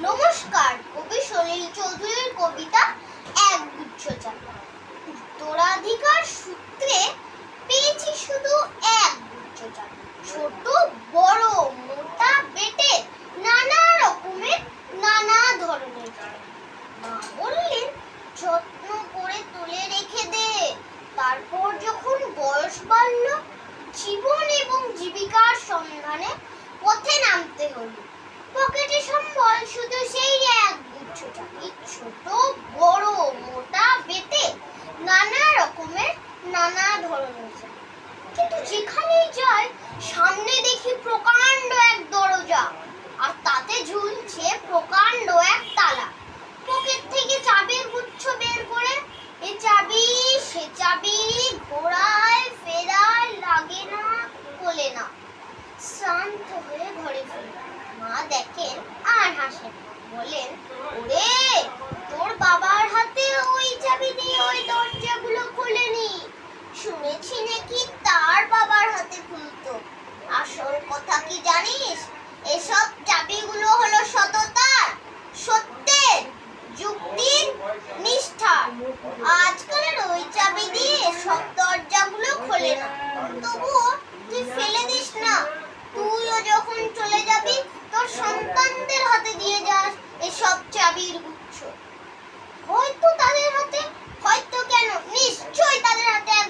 নমস্কার, কবি সলিল চৌধুরীর কবিতা একগুচ্ছ চাঁদ। উত্তরাধিকার সূত্রে পেয়েছি শুধু একগুচ্ছ চাঁদ। ছোট বড় মোটা বেটে নানা রকমের নানা ধরনের চাঁদ। মা বললেন, যত্ন করে তুলে রেখে দে। তারপর যখন বয়স বাড়ল, জীবন এবং জীবিকার সন্ধানে পথে নামতে হলো। পকেটে সম্বল শুধু সেই একগুচ্ছ চাঁদ। ছোট বড় মোটা বেটে নানা রকমের নানা ধরনের চাঁদ। কিন্তু যেখানেই যাই সামনে দেখি প্রকাণ্ড এক দরজা, আর তাতে ঝুলছে প্রকাণ্ড এক তালা। পকেট থেকে চাবির গুচ্ছ বের করে এ চাবি সে চাবি ঘোরায় ফেরায়, লাগে না কোলে না। শান্ত হয়ে ঘরে ফিরে মা দেখেন আর হাসেন, বলেন, ওরে, তোর বাবার হাতে ওই চাবি দিয়ে ওই দরজাগুলো খোলেনি। শুনেছি নাকি তার বাবার হাতে খুলতো। আসল কথা কি জানিস? এসব চাবিগুলো হলো সততার, সত্যের, যুক্তির, নিষ্ঠার। আজকালের ওই চাবি দিয়ে সব দরজাগুলো খোলে না। তবুও তুই ফেলে দিস না। তুইও যখন চলে যাবি তোর সন্তানদের হাতে দিয়ে যাস এসব চাবির গুচ্ছ। হয়তো তাদের হাতে, হয়তো কেন, নিশ্চয়ই তাদের হাতে এক